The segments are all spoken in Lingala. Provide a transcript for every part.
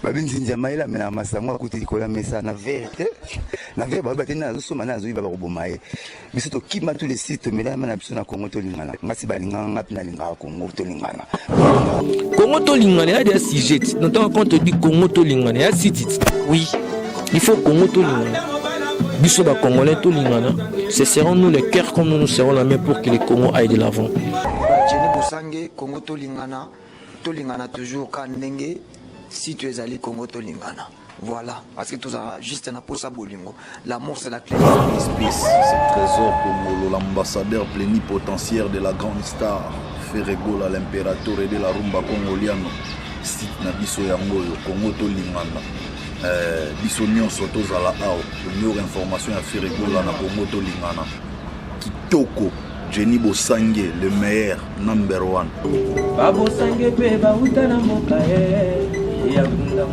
babinzi njamaila mena masango akuti kola mesa na vérité na vérité babatena zosoma na zoyiba bakobomaye biso to kima tous les sites mena na biso na Congo to lingana ngasi balingana ngapi na lingana Congo to lingana Congo to lingana il y a des sujets notamment quand on dit Congo to lingana il y a site oui il faut Congo to lingana biso ba congolais to lingana ce seront nous les cœurs comme nous serons la main pour que le Congo aille de l'avant Jenny Bosangue Congo to lingana toujours quand ndenge si tu es allé Congo to lingana voilà parce que tout ça juste na posa bolingo l'amour c'est la clé de l'espèce c'est trésor Congolo l'ambassadeur plénipotentiaire de la grande star Ferregola l'impérateur de la rumba congoliano site na biso yango Congo to lingana biso nyonso tozala awa meilleure information ya Ferregola na Congo to lingana kitoko Jenny Bosangue le meilleur number 1 Bosangue pe ba utana mokae ya bunda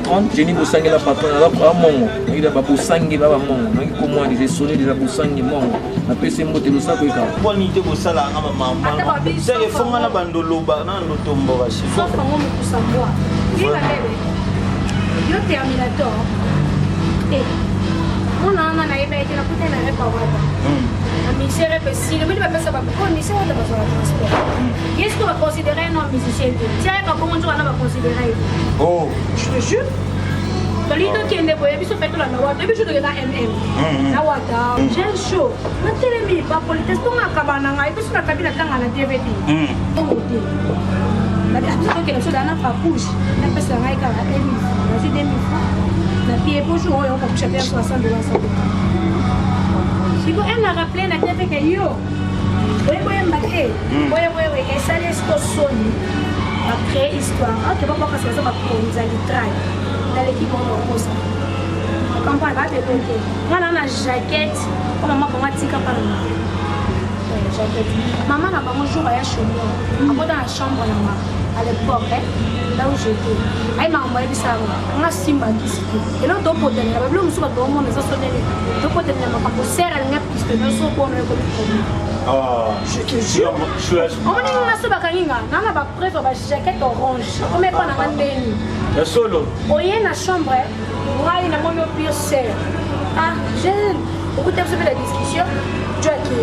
on Jenny Bosangue la patronne la mongo il ba Bosangue ba mongo ngi comment les sonner de la Bosangue mongo na pese mbote lo sa ko ka kwani te ko sala ngama mama c'est fonga na bandolo ba na ndotombo ba shi so fango mo kusambwa ila bebe yo terminator on a na ebe na puta na repa wata a misère pessi le mais pas ça pas on essaie de passer la transport qu'est-ce qu'on va considérer un homme musicien tu sais pas comment tu vas considérer oh je te jure dans l'idée qui est né boye biso fait la wata depuis je na na wata j'ai chaud na télémi pas politesse to ngakabana ngai biso na kabila tanga na DVD la biso que so dana fa push na pesa ngai ka emi na si demi na pied pour jouer on peut chaper $60 si vous en a rappelé na TV que yo ouais mbaké ouais et ça laisse to soni après histoire ah tu vas pas passer ça va prendre les try dans l'équipe on pose quand pas là de côté moi on a jaquette maman comment tika par jaquette maman na bango jour ya chômeur après dans la chambre là à l'époque là où j'étais ai maman elle ça on a simba disque et là donc pote na bablo musuba do mo neza sonele do pote na makambo sera nga piste no so ko no ko ah je te jure on est na so bakanginga na ba preuve ba jaquette orange on met pas na ngandeni ya solo oye na chambre moi na mon pire sœur ah j'ai beaucoup de la discussion tu as qui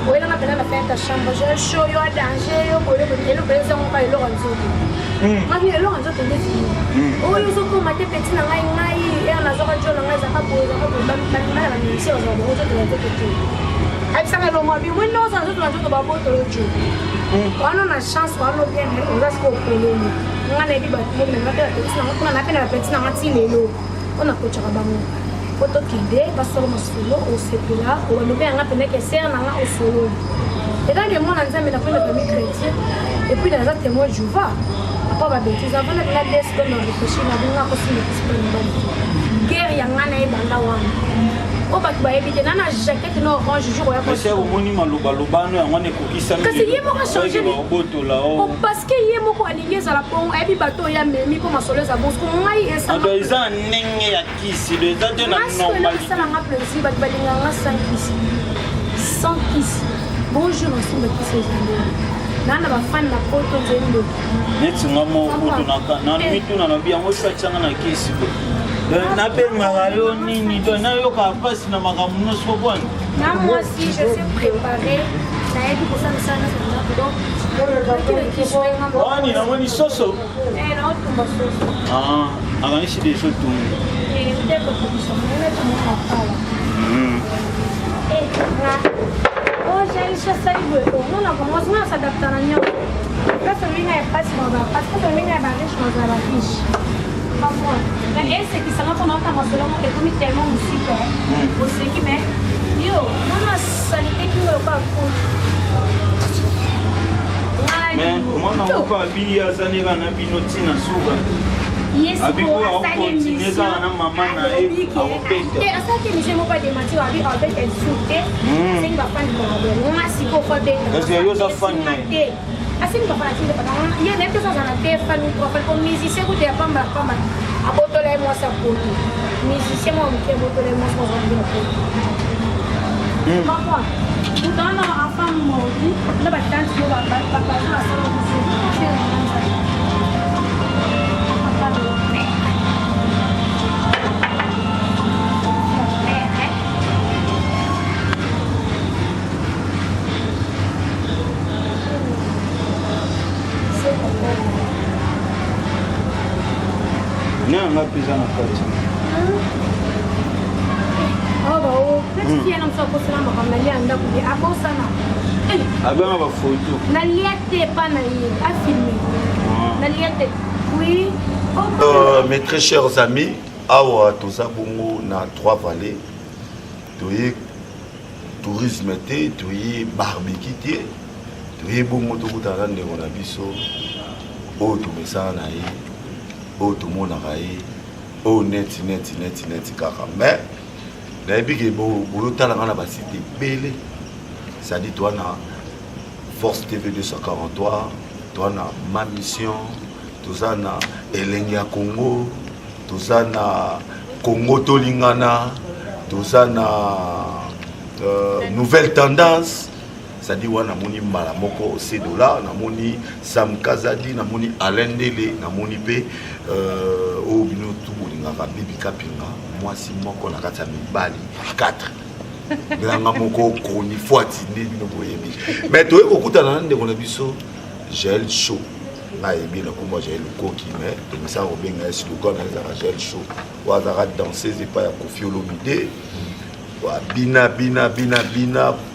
oye na pena na fête ta chambre je show yo a danger yo ko le président on va le renzo mami le renzo te dit oye zo ko mate petit na ngai et na zo ka jona ngai za ka boza ka boza na na ni se zo bo zo te te avec ça le moi bi moi non ça zo to ba bo to le jo on a chance on a bien on va se coller ngana bi ba mo me mate petit na ko na pena petit na ngati lelo on a ko tshaka ba mo photo kinde basolo masolo au sepela au lobe anga pena ke ser na nga au solo et dans le monde nzambe na pena famille chrétien et puis dans la témoin Jéhovah après ba bêtise avant la desse comme on réfléchit na bunga ko sine ko guerre ya ngana e banda wana o ba ba ebite na jaquette no orange jour ya ko c'est au moni maloba lobano ya ngone ko kisa kasi ye mo ka changer boto la o parce que ye mo ko alingi za la pon e bi bato ya memi ko masolo za bon ko ngai esa do eza nenge ya kisi do eza de na normal ça na plaisir ba balinga nga sans kiss bonjour ensemble qui se nana ba fan na poto nzendo neti ngamo boto na mitu na nabi yango shwachanga na kisi na pe magalo nini do na yo ka passe na magamu no so bon na moi si je sais préparer na ebi ko sana donc wani na wani soso na otumba soso ah agani si deso tu ndeko kubiso na tumwa pala na oh j'ai ça ça on a commencé à s'adapter à nyo là celui là est pas si bon parce que celui là va riche dans la fiche mais esse qui ça n'a pas encore solo que comme tellement musique aussi qui mais yo non la sanité qui me pas mais comment on va bien azanira na binoti na suba yes abiko continuer na mama na e et ça qui me j'aime pas démentir avec elle souté c'est une femme de on a si ko fa de parce que yo za fan na assim pas para tirer para il y a des choses à faire fan pour faire comme musicien ou des femmes a botole moi ça pour musicien moi qui botole moi ça pour papa tout dans la femme modi la batante yo ba papa la sala Non, on a plus en appartement. Oh, bah, petite fille, elle aime ça pour cela, ma femme, elle est en train de à ça, non. Ah ben, on va photo. N'allez pas à filmer. N'allez oui. Mes très chers amis, awa toza bongo na Trois-Vallées, toye tourisme te, toye barbecue te, toye bongo tokutana ndeko na biso, oyo tomesana na ye, oyo tomonaka ye, oyo neti kaka. Mais nayebi ke boyotalanga na basite ebele, c'est-à-dire toi na Force TV 243, toi na Ma Mission, toza na Elengi ya Congo, toza na Congo Tolingana, toza na Nouvelle Tendance, c'est-à-dire wana moni mbala moko Sedola, na moni Sam Kazadi, na moni Alain Dele, na moni pe o bino tubulingaka Bibi Kapinga, mwasi moko na kati ya mibali 4. Granga moko koni fuati ndi bino boyebi. Mais toye kokutana ndeko na biso Gel Show. Na yebi na komba Gel Koki, mais to misa obenga slogan na Gel Show. Wa za danseuse pa ya Koffi Olomide. Wa bina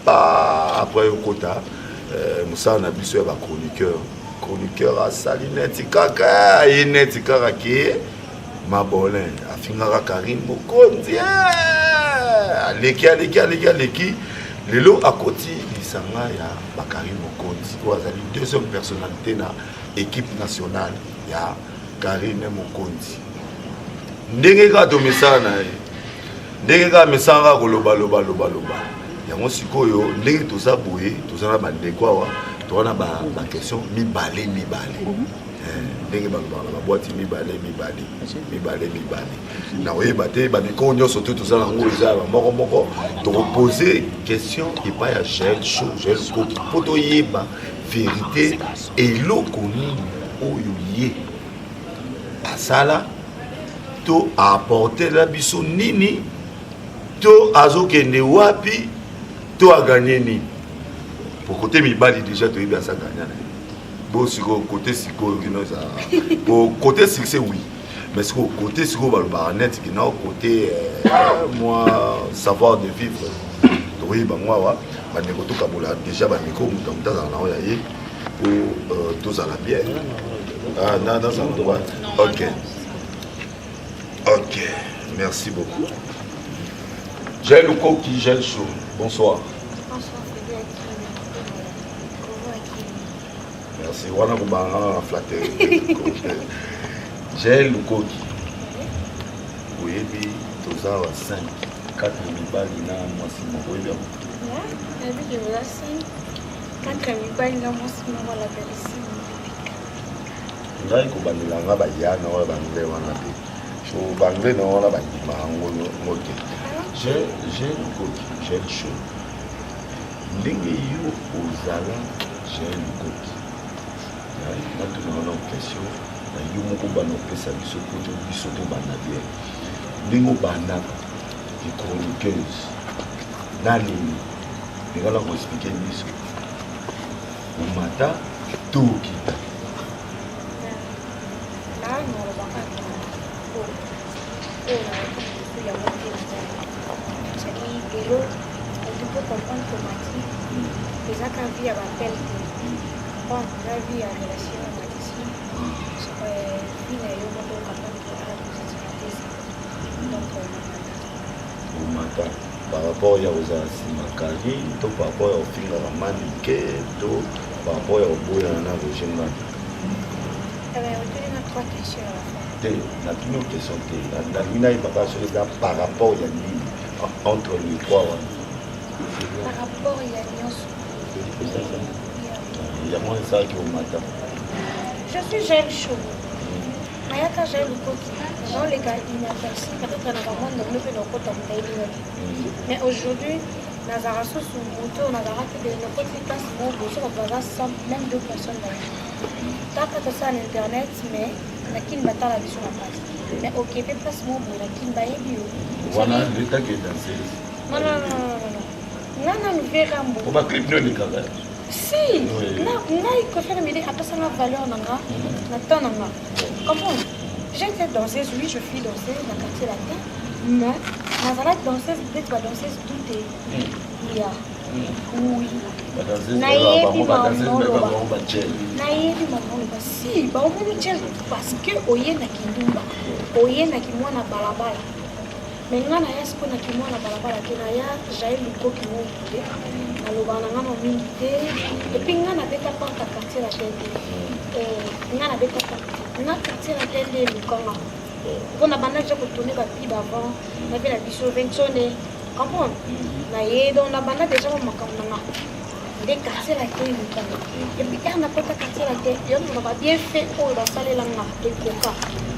pa après okota musa na biso ya ba chroniqueur a salineti kaka ineti kaka ke Mabolin afingaka Karine Mokonzi aleki lelo akoti lisanga ya Karine Mokonzi oazali deuxième personnalité na équipe nationale ya Karine Mokonzi ndenge ka to mesana na ye ndenge ka mesanga koloba yango sikoyo ndenge toza boye toza na bandeko awa toza ba question mibale ndenge balobaka baboîte mibale na oyeba te bamiko nyonso to toza nango eza moko toreposer question epai ya Gel Koki mpo toyeba vérité eloko nini oyo ye asala to apportela biso nini to azokende wapi to aganye nini. Pour côté mibali déjà toyebi asa ganya na bon siko côté siko kinoza pour côté succès oui, mais siko côté siko balobaka net kina côté moi savoir de vivre toyebi bango awa bandeko tokabola déjà bamiko mutu azala na oyo ye po tozala bien dans un endroit. Ok, merci beaucoup. Gel Koki, Gel Show, bonsoir. Merci, wana kubanga flatteur. Gel Koki. Oyebi toza wa 5 4 mibali na mwasi moko oyebi. Oyebi ke toza 5 4 mibali na mwasi moko la pelisi. Ngai kobandelanga bayana oyo bangle wana te. So bangle na wana bandima ngolo ngote. Gel Koki, Gel Show. Ndenge yo ozala Gel Koki. Na tuna na question na yo moko bana pesa biso koto biso to bana bien. Ndenge bana di chroniqueuse. Nani ngala ko expliquer biso. Umata toki. Tu peux comprendre que Mati, déjà quand il y a l'appel, bon, la vie a relation à Mati, il y a eu beaucoup de Mata. Par rapport aux Simakali, par rapport au film de Manike, par rapport au boya na Rogéna. On a 3 questions à la fin. La première question, la mina est par rapport entre les trois. Par rapport à l'alliance. Il y a moins de ça qui au matin. Je suis Gel Show. Mayaka Gel Koki. Dans les gars, il y a personne. Peut-être qu'on a vraiment de l'eau et de l'eau. Mais aujourd'hui, Nazara sous son moto, Nazara qui est le côté de passe pour vous, sur même 2 personnes. Tant que ça à l'internet, mais on a qui ne bat pas la vie sur la place. Mais ok, peut place mon bout, on a qui ne bat pas bio. Voilà, l'état qui est dansé. Non, nous verrons. On va clipper les caméras. Si, non, il faut faire une idée. Après ça, la valeur, on a temps. Comment? J'étais danseuse, oui, je suis danseuse dans le quartier latin, mais la danseuse, peut-être pas danseuse, tout est. Oui. Naïebi maman, si, parce que oye na kindumba, oye na kimwana balabala. Mais nga na ya siko na kimwana balabala ke na ya jaye lukoki mo te, na lobana nga no mingi te, et puis nga na beta porta quartier la tête. Nga na beta porta. Nga quartier la tête lukanga. Pona bana je ko tourner ba pi avant, na vela biso ventone. Comprendre? Na ye donc na bana déjà mo makamna nga. Des quartiers la tête lukanga. Et puis quand na porta quartier la tête, yo no ba bien fait o ba sale la nga et koka.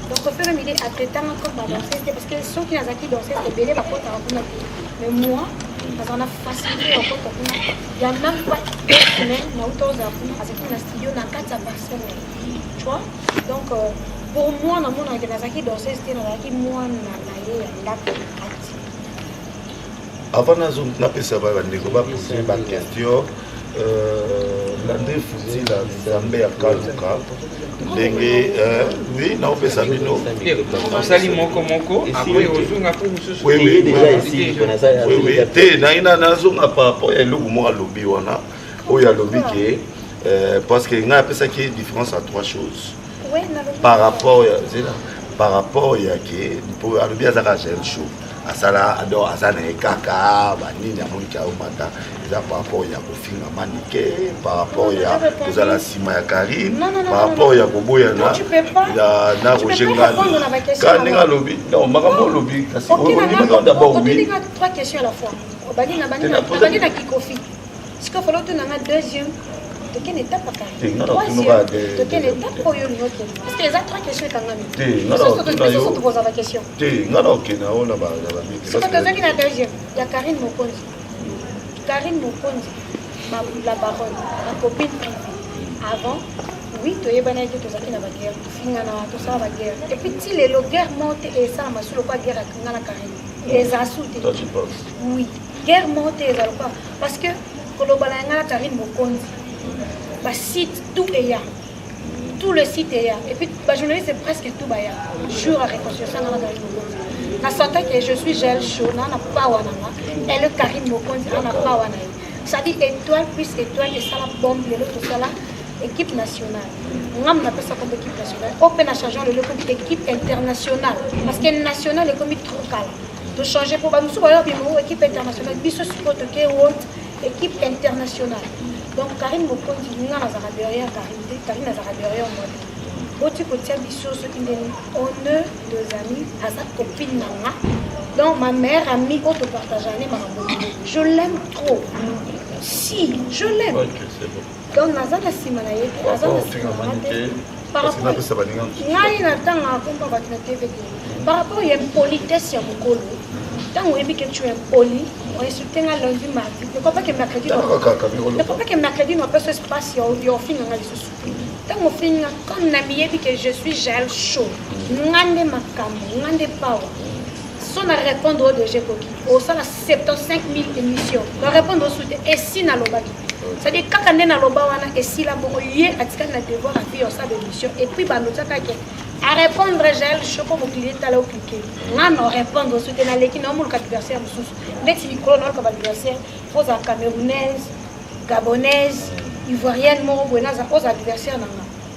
Donc, je fais une idée à traiter comme la danseuse, parce que ceux qui n'ont pas dansé, c'est bien, mais moi, on a facilité au côté. Il n'y a même pas 2 semaines, on a eu 12 ans, parce que dans le studio, on a 4 personnes. Tu vois? Donc, pour moi, dans mon organisation, danseuse, c'était dans laquelle moi, on a avant de poser une question, Landé Fouti, la Zambé à Kaluka, oui, non, mais ça mino. Sali moko après ozunga pour oui, déjà ici, oui, te naina nazonga par rapport à l'eau moi lobby wana, où il y a lobby qui parce que n'a pas ça qui est différence à 3 choses. Par rapport il y a qui pour lobby à ça chaud. Asala ado asana ekaka banini ya monika umata eza par rapport ya kofinga manike par rapport ya kozala sima ya Karine par rapport ya koboya na rojenga kaninga lobby non makambo lobby kasi on d'abord oui 3 questions à la fois bani na kikofi ce qu'il faut l'autre na deuxième de quelle étape à Karine de quelle étape pour yo l'autre parce que les 3 questions quand même non tu poses la question non OK na on ba c'est quand tu as deuxième il y a Karine Mokonzi la baronne la copine avant oui tu es banane que tu as na guerre fingana tout ça va guerre et puis si les guerre monte et ça ma sur pas guerre na la Karine les insultes oui guerre monte et ça pas parce que kolobala ngala Karine Mokonzi bah site tout est là tout le site est là et puis bah journaliste c'est presque tout bah jour à réconciliation dans la Karine Mokonzi na santa que je suis gel chaud na pas wana et le Karine Mokonzi na pas wana ça dit étoile plus étoile et ça la bombe le tout ça là équipe nationale ngam na pesa comme équipe nationale open à changer le comme équipe internationale parce que national est comme trop calme de changer pour bah nous sommes équipe internationale biso support que équipe internationale. Donc Karine Mokonzi nga nazara derrière Karine nazara derrière moi. Oti kotia biso ce qui on est 2 amis à sa copine nanga. Donc ma mère amie auto partageane ma je l'aime trop. Si, je l'aime. Donc nazana simana yeke nazana simana par rapport ngai na tanga komba batina TV par rapport ya politesse ya mokolo. Tant on est que tu es poli, on est sur un lundi mardi. Ne crois pas que mercredi. Ne crois pas que mercredi n'a pas ce espace il y a fin dans les sous. Tant on finit comme n'ami que je suis gel chaud. Ngande makam, ngande power. Son à répondre au DG Koki. Au sein de 75 000 émissions. On répondre au soutien et si na lobaki. C'est-à-dire quand on est na lobawana et si la bon lié à ce qu'on a devoir à faire ça d'émission et puis bah nous à répondre gel chaud pour vous cliquer là où cliquer. Non répondre au soutien à l'équipe non mon adversaire mais si Nicolas non comme adversaire faut à camerounaise, gabonaise, ivoirienne mon buenas aux adversaires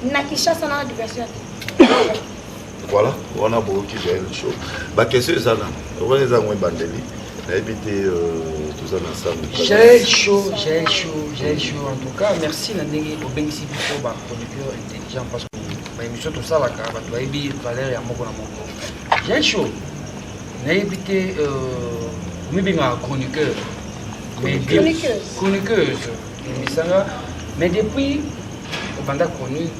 na Kinshasa na adversaire. Voilà, on a beaucoup qui gère le show. Bah qu'est-ce que ça là? On les a moins bandeli. Éviter tout ça ensemble. J'ai chaud. En tout cas, merci Nandegi au bénéfice pour ma producteur intelligent parce que ma émission tout ça la carte, tu vas éviter Valérie à mon j'ai chaud. N'a évité chroniqueur. Chroniqueuse. Mais depuis pendant chronique,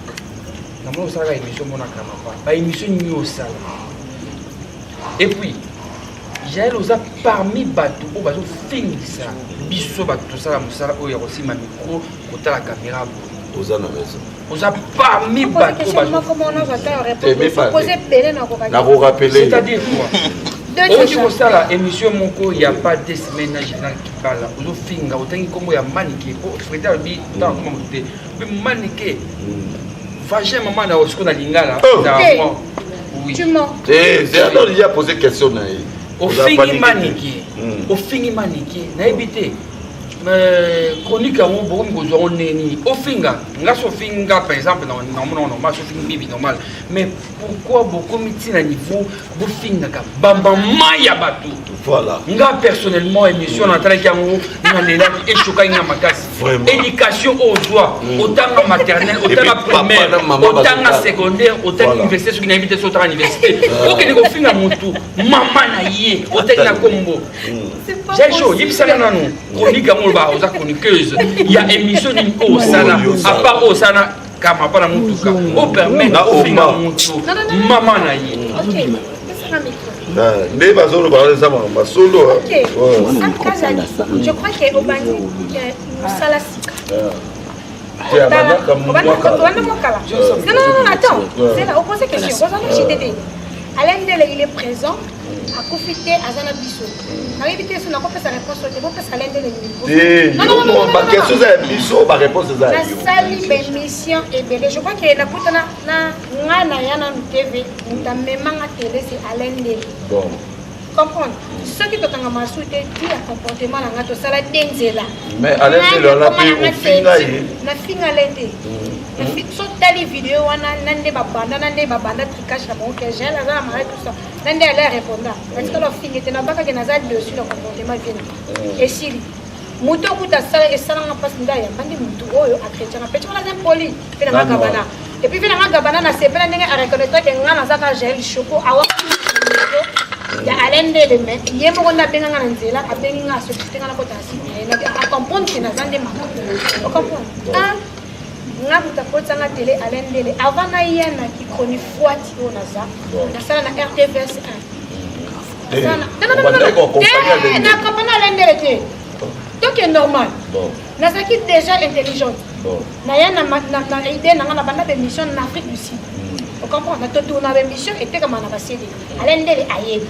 nous avons fait l'émission mon akama pas émission ni au salle. Et puis j'ai osé parmi bateau au bateau finir ça biso bateau ça la musala o ya aussi ma micro côté la caméra aux raison osé parmi bateau comment on a répondre poser belé na vous rappeler c'est-à-dire quoi on dit que ça la émission moko il y a pas 2 semaines na général qui parle ozo finga otangi kombo ya maniqué pour frère bi dans comment monter mais maniqué vagin maman na osiko na lingala Tu mens. C'est alors il a posé question. Au fingi maniki, n'habité. Chronique à mon bon gozo neni. Au finga, par exemple, normal, normal. Mais pourquoi beaucoup de à niveau, vous finga, bamba maya batu. Voilà. Nga personnellement, émission en train de et éducation aux joies, autant en maternelle, autant en primaire, autant en secondaire, autant en université, ce qui n'invite sur l'université. université. Ok, les filles à mon tour, maman naïe, autant en combo. J'ai chaud, il y a un chronique à mon bar, aux chroniqueuses. Il y a émission au Sana, à part au Sana, comme pas la moutuka. Au permet aux filles à mon tour, maman naïe. Ok, ne bazolo parler ça ma solo. Ok. Je crois que au bandi musala sika. Non, attends. C'est là, on pose question. Alain Ndele, il est présent. À profiter à Zana Bisso. On a évité son appel sa réponse. C'est bon parce qu'Alain Ndele. Non. Ma question c'est Bisso, ma réponse c'est ça. La salle d'émission est belle. Je crois que la puta na yana TV, na même à télé c'est Alain Ndele. Bon. Comprendre. Ceux qui t'ont en massou te dit à comportement na ngato sala denzela. Mais Alain Ndele on a pris au final. Na fingalende. So tali vidéo wana nande babanda tricage na bon que j'ai la za mara tout ça. Nande elle répondant. Parce que la fille était na baka que na za dessus le comportement vient. Et si muto kuta sala et sala na passe ndaya bandi muto oyo a chrétien na petit on a un poli pe na gabana. Et puis na gabana na sepela ndenge a reconnaître que ngana za ka gel choco awa. Ya Alain Ndele mais yemo ko na benga na nzela a benga na so tinga na kota si a comprendre que na zande mama. O comprendre. Nga mutakota na télé Alain Ndele avant na yana ki chronique foati onaza na sala na RTVS 1 na compagnie Alain Ndele donc c'est normal na saki déjà intelligente na yana na idée na na banda de mission en Afrique du Sud on comprend na to tourna de mission était comme na basedi Alain Ndele ayebi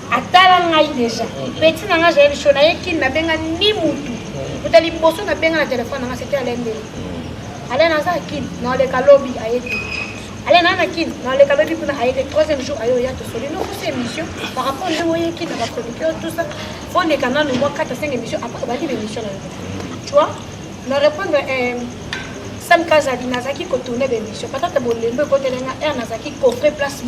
atala ngai déjà petit na nga j'ai chaud na yeki na benga ni mutu utali boso na benga na téléphone na c'était Alain Ndele Alain Nazakin, dans les Kalobi, a été. Alain Nanakin, dans les Kalobi, a été troisième jour à Yoya de Solino, pour ces émissions, par rapport à Yoya qui n'a pas chroniqué, tout ça, il faut les canaux de moi 4 à 5 émissions, après, on va dire l'émission. Tu vois, nous répondre Sam Kazadi, Nazaki, qui tournait l'émission. Peut-être que le côté de la Nazaki, qui offrait place,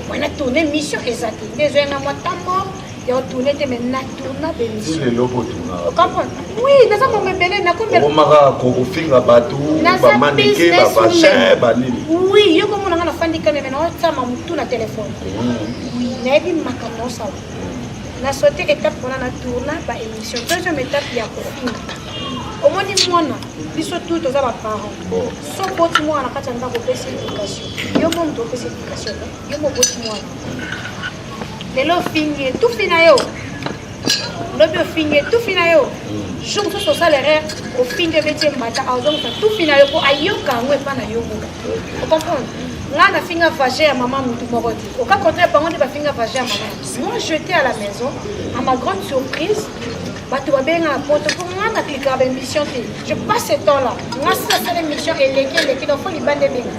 on a tourné l'émission exacte. Déjà, on a mort. Et on tournait maintenant tourna d'émission. Tous les logos tournent. Comprends? Oui, nous avons même na combien. On m'a corrofé la bateau, ba maniqué, ba vachin, ba nini. Oui, yo comme on a fait des canaux maintenant, ça m'a tout na téléphone. Oui, n'avez pas makano ça. Na sauté étape on a tourna ba émission. Deuxième étape il y a corofé. Au moins ni moi na, biso tout aux parents. So boti moi na kati na ko pesa éducation. Yo mon to pesa éducation. Yo mo boti moi. Lelo finge tout finayo lobe finge tout finayo jour so salaire au fin de métier mata azon tout finayo ko ayoka ngwe pa na yo vous comprenez nga na finga vager à maman mutu moroti au cas contraire par contre ba finga vager à maman moi j'étais à la maison à ma grande surprise batu ba benga poto ko nga na cliquer ba mission té je passe ce temps là moi ça l'émission et les donc faut les bande benga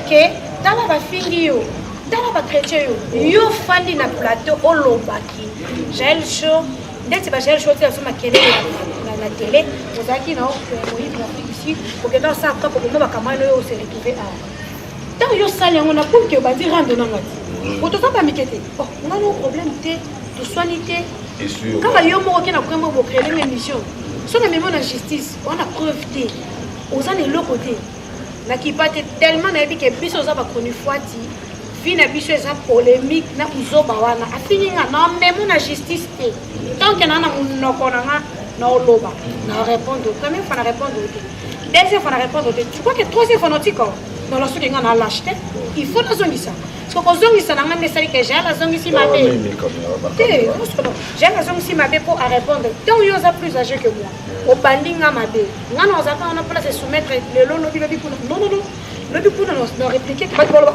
que dans la ba fingi yo dans la chrétien yo fandi na plateau olobaki gel chaud dès que gel chaud c'est ma télé na télé vous avez non oui ici pour que dans ça quand pour que ma caméra yo se retrouver à tant yo sali on a pour que ba dire rendre na ngati pour tout ça pas mikete oh on a no problème té de soigner et sûr quand yo mo ki na vraiment pour créer une émission sur la mémoire de justice on a preuve té aux années le côté na qui pas tellement na dit que plus aux a connu foati fina biso eza polémique na uzoba wana afininga na même na justice te donc na munoko na na oloba na répondre première fois na répondre deuxième fois na répondre tu crois que troisième fois notiko dans la soki nga na l'acheter il faut la zongisa parce que zongisa na ngane sali que j'ai la zongisi mabe te j'ai la zongisi mabe pour répondre donc yo za plus âgé que moi au bandinga mabe ngana ozaka on a place soumettre le lono bi pour non le but pour nous répliquer que on répondre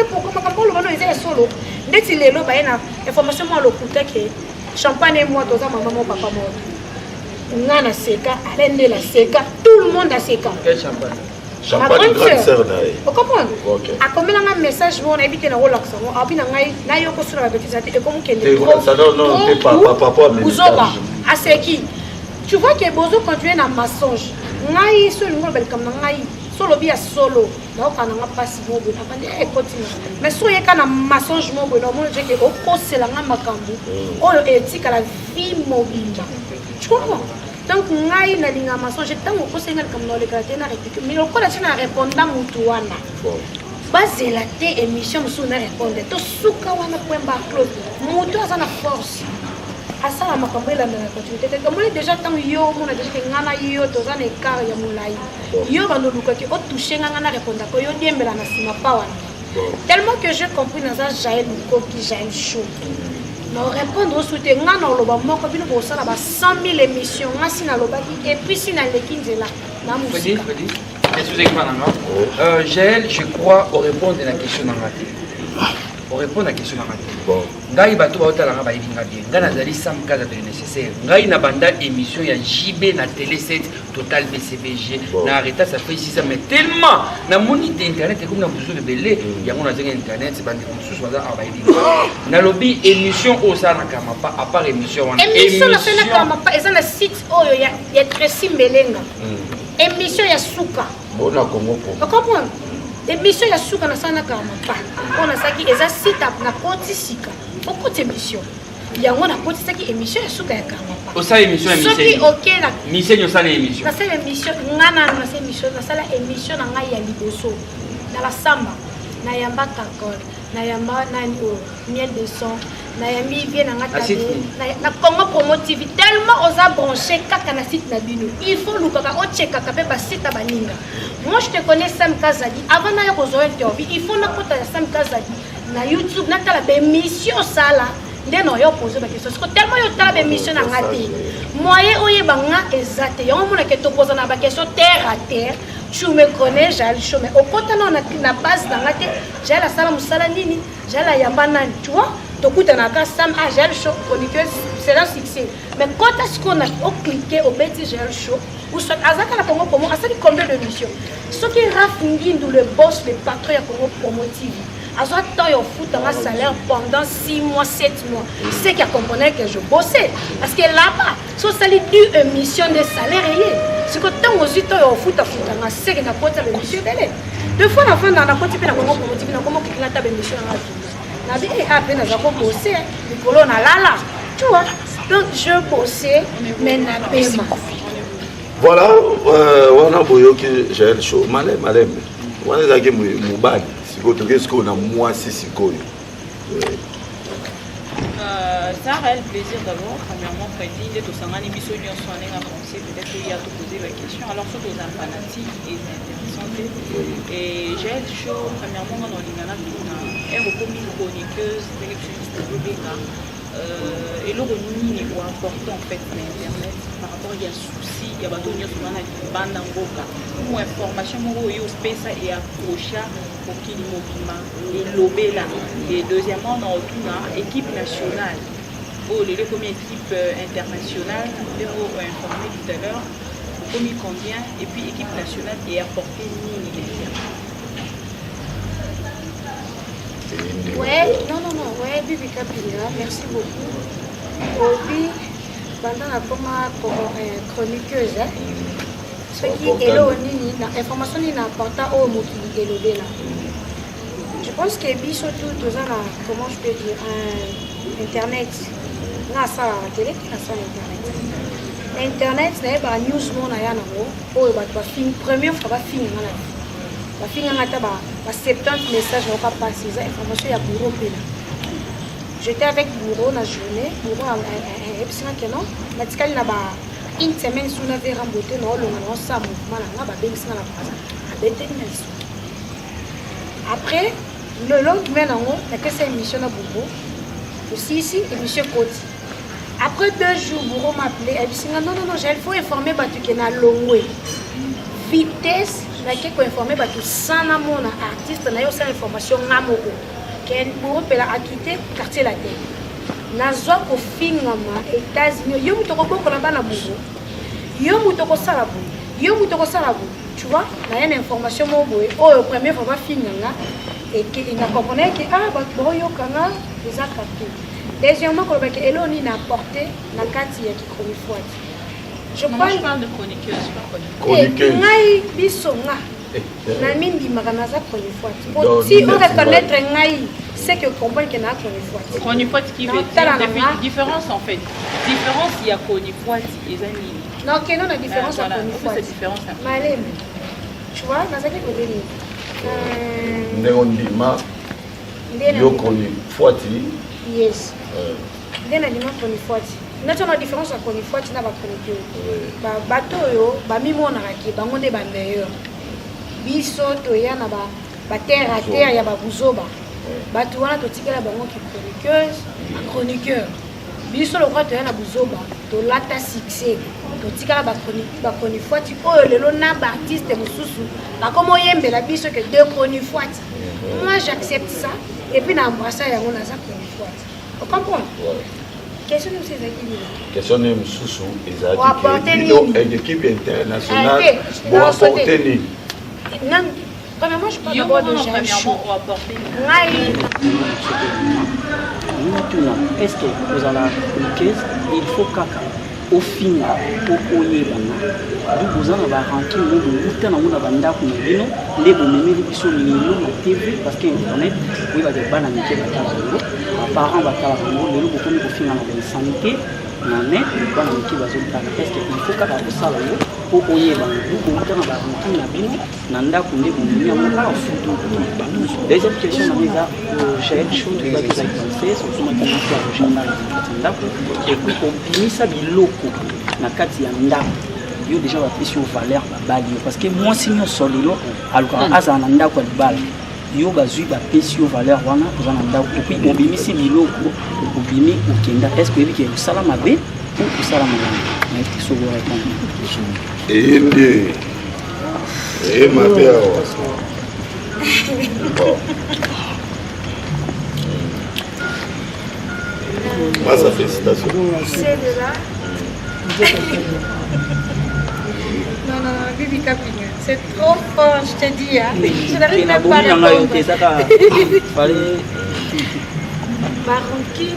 pourquoi quand on le est solo dès qu'il est là bah ina information moi le côté que champagne et moi toza maman papa moi ngana seka Alain Ndele seka tout le monde a seka quel champagne Ma grande sœur. Vous comprenez? À combien un message on habite dans le Luxembourg, on habite dans les yoko sur la bêtise et comme qu'elle est trop. Ça non, c'est pas Bouzoba, à ce qui. Tu vois que Bozo quand tu es dans mensonge, ngai sur le mobile comme ngai solo bien solo. Donc on n'a pas si bon, on continue. Mais sur les cas dans mensonge mobile, on dit que au cause c'est la makambu. On éthique à la vie mobile. Tu comprends? Donc ngai na linga mensonge tant au cause c'est comme dans le gratin na réplique. Mais au cause là tu n'as répondant mutuana. Basé la té émission sous na répondre. To suka wana point bas close. Mutu a na force. Asa la makambo la continuité. Comme on est déjà tant yo, on a déjà que ngana yo to za écart ya mulai. Yo ba no luka ki o toucher ngana répondre ko yo diembela na sima pa wana. Tellement que j'ai compris dans ça Jaël Luko qui Jaël chaud. Non répondre au soutien ngana loba moko bino bo sala ba 100 000 émissions ngasi na loba et puis si na lekinze là. Na musique. Jaël, je crois, au répondre à la question dans la télé. Au répondre à la question dans la télé. Ngai bato ba otala ba ibinga bien. Ngana zali sam kaza de nécessaire. Ngai na banda émission ya JB na télé 7 Total BCBG na arrêta ça fait 6 ans mais tellement na moni internet comme na besoin de belé ya mona zenga internet c'est bandi mususu baza ba ibinga. Na lobby émission au sana kama pas à part émission wana. Émission na sana kama pas eza na site oyo ya Tracy Melenga. Émission ya suka. Bona Congo. Vous comprenez? Émission ya suka na sana kama pa. On a saki eza site na koti sika. Beaucoup d'émissions. Il y a on a koti saki émission ya suka ya kama pa. O sa émission Soki OK na mission sa émission. Na sa émission ngana na sa émission na sala émission na ngai ya liboso. Na la samba na yamba kakol na yamba nani o miel de son na yami bien na ngata na Congo Promo TV tellement osa branché kaka na site na bino il faut lukaka o checker ka pe ba site ba ninga. Moi je te connais Sam Kazadi avant na yoko zo interview il faut na kota ya Sam Kazadi na YouTube na tala be émission sala ndeno yo poser ba question parce que tellement yo tala be émission na ngati moyen oyeba nga exacte yo mona ke to poser na ba question terre à terre. Tu me connais, j'ai le chemin. Au côté, on a la base dans la tête. J'ai la salle Moussalanini, j'ai la Yambanan. Tu vois? Donc, on a un Sam, j'ai le show, c'est un succès. Mais quand est-ce qu'on a cliqué au petit j'ai le show, ou soit Azaka la Congo Promo, à ça, combien de missions? Ce qui est Rafingin, le boss, le patron, à Congo Promo TV. À ce temps, il faut un salaire pendant 6 mois, 7 mois. C'est qui a compris que je bossais. Parce que là-bas, si on s'allie une mission de salaire, c'est que tant aux yeux, il faut un c'est que n'importe quelle mission. Deux fois, la fin, dans la côté, on a commencé à faire une mission. On a dit, après, on a bossé. Les colons, on a là. Tu vois? Donc, je bossais, mais on a payé. Voilà, on a boyo que j'ai le show. Malem. On a gagné mon bag. Qu'est-ce qu'on a moi c'est quoi? Ça a le plaisir d'abord, premièrement, Freddy, de tout ça, on a une émission en français, peut-être qu'il y a tout posé la question. Alors, ce que vous fanatique et intéressant. Et j'ai le show, premièrement, on a une chroniqueuse, électionniste, et le revenu est important en fait sur Internet par rapport il y a souci, il y a des choses qui sont dans la boca. Pour information, il y a et accroché pour qu'il y ait et l'obé là. Et deuxièmement, on a une équipe nationale. Oh, les premières équipes internationales, on a informé tout à l'heure, combien, et puis équipe nationale et apporté une Ouais, non, ouais, Bibi Kapila, merci beaucoup. Obi, pendant la chroniqueuse, ce qui est là, l'information est importante au mot qui est là. Je pense que Bibi, surtout, comment je peux dire, Internet, na ça la télé, na ça Internet. Internet, c'est un news, mon ayana, oh, bah, film, première fois, film, la fin de 70 messages n'ont pas passé les informations il y a bureau j'étais avec bureau la journée bureau a une semaine sous la verre emboté après le lendemain il y a cette émission à bureau aussi ici émission côté après 2 jours bureau m'a appelé elle dit non il faut informer que na longwe vitesse qui ko informer ba tout sana mona artiste na yo sa information ngamoko ken pour pela a quitté quartier la tête nazwa ko finga ma États-Unis yo mutoko boko na bana buzo yo mutoko sala bu tu vois, il y a une information, oh, première fois, et qu'il n'a compris que, ah, bah, yo, kanga, les a captés. Deuxièmement, quand on a apporté la carte qui est chronique. Je parle de chroniqueuse, si on reconnaître c'est que comprendre qu'il y a chronique qui veut dire différence en fait. Différence, il y a chronique et amis. Non, quelle est la différence entre chronique? Tu vois, dans ce yes. Il y a une différence entre chronique et la bateau, meilleur. Biso to ya na ba terre à terre ya ba buzoba. Bato wana to tikela bango ki chroniqueur. Biso le roi to ya na buzoba, to lata succès. To tikela ba chronique fwati oyo lelo na ba artiste mususu. Ba komo yembe la biso que deux chroniques fwati. Moi j'accepte ça et puis na embrasser yango na za chronique fwati. Tu comprends? Question de ces équipes. Question de mususu ezaki une équipe internationale pour apporter non, premièrement, je parle d'abord de Jaël Chaud. Est-ce que vous allez appliquer? Il faut qu'au final, au Oyebana, vous allez rentrer dans le banda pour nous dire, les bons sur la TV, parce qu'Internet, oui, va être banal, mais parents vont faire le beaucoup de final de santé. Est-ce qu'il faut que ça pour deuxième question, Jaël Chaud, et puis on finit ça biloko na kati ya ndako yo déjà va sur valeur bali parce que moi sinon solilo alors asa na ndako libala yo bazui ba pesio valeur wana za na ndako et puis on bimisi biloko obimi okenda est-ce que que sala mabe ou sala malanga na kiso go répondre et ma père Massa félicitations. C'est de là. Non, Bibi Capigna, c'est trop fort, je te dis. Hein. Je n'arrive même pas à répondre. Baronki,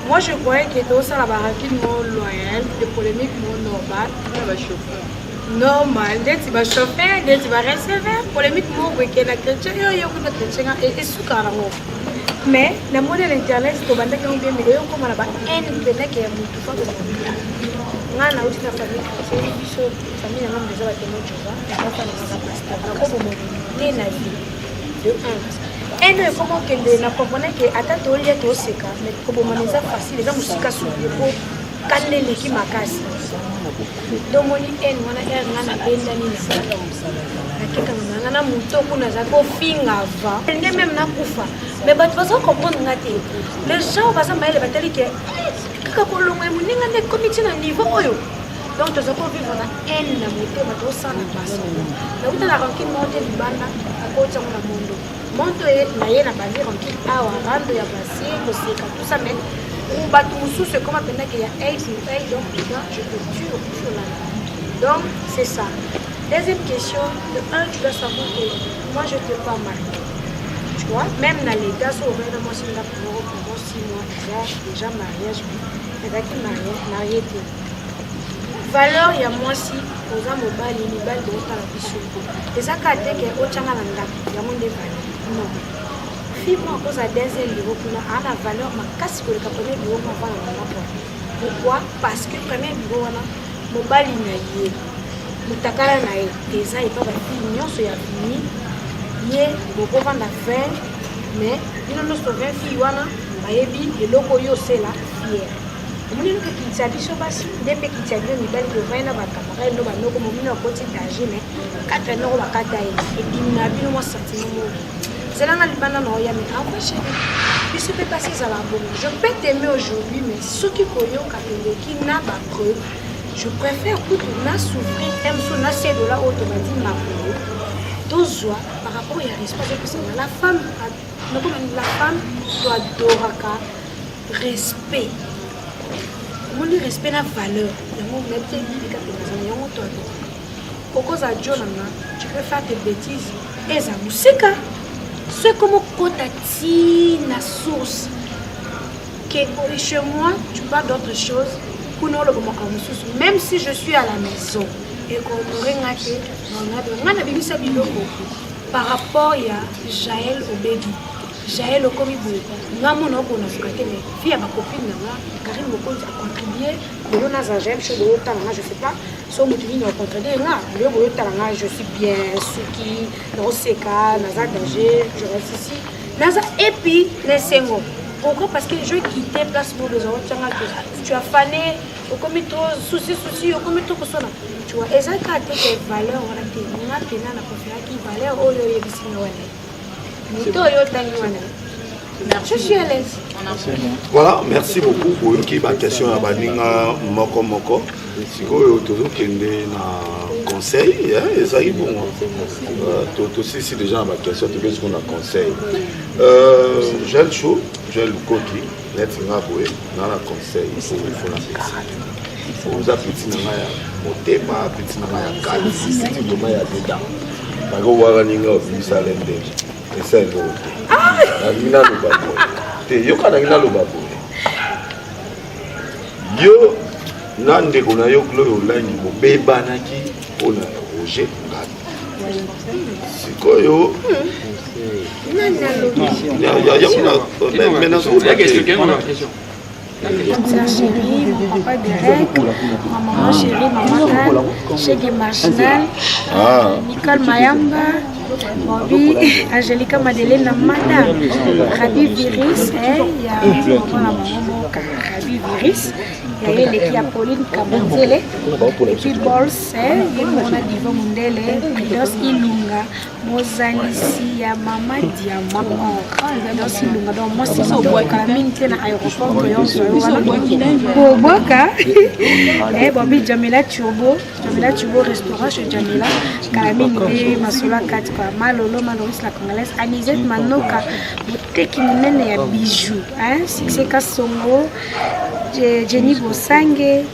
moi je croyais que tout ça la baronki non loyal, des polémiques non normales. Normal, dès que tu vas chauffer, dès que tu vas recevoir, polémique mon week-end à chrétien, et sous-caron. Mais le monde de l'internet, c'est que bandé qui ont bien mais comme là-bas, un internet qui est beaucoup fort de la vie. On a aussi la famille, c'est une famille, on a déjà été notre chose, on a fait la pasteur, on a beaucoup de nazi. De un. Et comment que les comprenez que attends au lieu de se calmer, mais comment on est facile, les gens musique sur le pot, calmer l'équipe ma casse. Domoni en wana ngana benda nini sana hakika ngana muto kuna zako finga va nge même na kufa mais bato bazo comprendre ngati les gens baza maile batali ke kaka kolonga muninga ne comité na niveau oyo donc to zako vivre na en na muto bato sana basa na uta na ranking monte libanda akocha mona mondo na ye na bazi ranking awa rando ya basi koseka tout ça mais ou bato mususu comme pendant qu'il y a AIDS donc je te tue sur la. Donc c'est ça. Deuxième question, de un, tu dois savoir que moi je te pas mal. Tu vois, même dans les gars, sur le moi si là pour 6 mois, déjà mariage, mais qui marié. Valeur, il y a moi si, aux hommes au bal, il y a de la question. Et ça, quand tu es au Tchangalanda, il y a mon débat. Non. À cause à des ailes, il a la valeur, ma casse pour le premier bureau, on va la voir. Pourquoi? Parce que le premier bureau, mon bal, il y a Mutakala na eza et pas l'union sur la fini ye beaucoup vendre la fin mais il nous sauver fille wana bayebi et loko yo c'est la fière moni que qui sabi so basi depuis qui sabi ni belle que vaina ba camarade no ba no comme moni na côté d'âge mais 4 no ba kata et bina bino mo sentiment mo c'est là na libana no ya mais en fait il se peut passer ça la bonne je peux t'aimer aujourd'hui mais ce qui koyo kapende qui n'a pas preuve. Je préfère que tu n'as souffert, même si on a ces dollars automatiques, par rapport à l'espace que c'est la femme doit adorer respect. mon respect na valeur yango ngati bika pena yango to cause à John tu peux faire des bêtises et ça musika c'est comme kotati na source que chez moi tu parles d'autre chose pour nous le même si je suis à la maison et qu'on aurait raté on a bimisa biloko par rapport à Jaël Obedi Jaël Okomibo nga mona ko na fukate mais fille à ma copine là Karine Mokonzi a contribué de na za j'aime chez l'autre là je sais pas so mutuni na contribué là le l'autre là je suis bien suki no seka na za danger je reste ici naza et puis les sengo pourquoi parce que je quitter place pour les autres tu as fané au commis trop souci au commis trop sona tu vois exactement tes valeurs on a été on a tenu na confiance qui valeur au lieu de bisino je suis à l'aise. Voilà, merci beaucoup pour une question à Baninga Moko. Si vous avez un conseil, ça y est bon. Tout aussi, si déjà ma question, tu veux ce qu'on a conseil. Gel chaud, gel coquille, let's ngaboué, dans la conseil, il faut la petite. Vous avez petit namaya, moté pas petit namaya, calme, si tu veux maya dedans. Parce que vous avez un ninga au plus à l'endège. C'est ça. Nina lo babo. Te yo kana nina lo babo. Yo nande kuna yo klo online mo bebanaki ona projet ngati. Sikoyo. Ya maintenant Ma chérie, mon papa Derek, ma maman chérie, maman Chege Marginal, Nicole Mayamba, Bobby, Angelica Madeleine Namada, Rabi Viris, il y a maman Rabi Viris, il y a l'équipe Apolline Kabantele, et puis Bols, il y a Mona Diva Mundele, Pridos Ilunga, Mozanisi, il y a Maman Diamant, Pridos Ilunga, donc moi c'est ça, Calamine, c'est à l'aéroport, Boboka, et Bobby Jamila Turbo restaurant chez Jamila, Calamine et Masola 4, Malolo, Maloris la Congolaise, Anisette Manoka, Boteki Munene ya Bijou, Succès Kassongo, Jenny Bosange,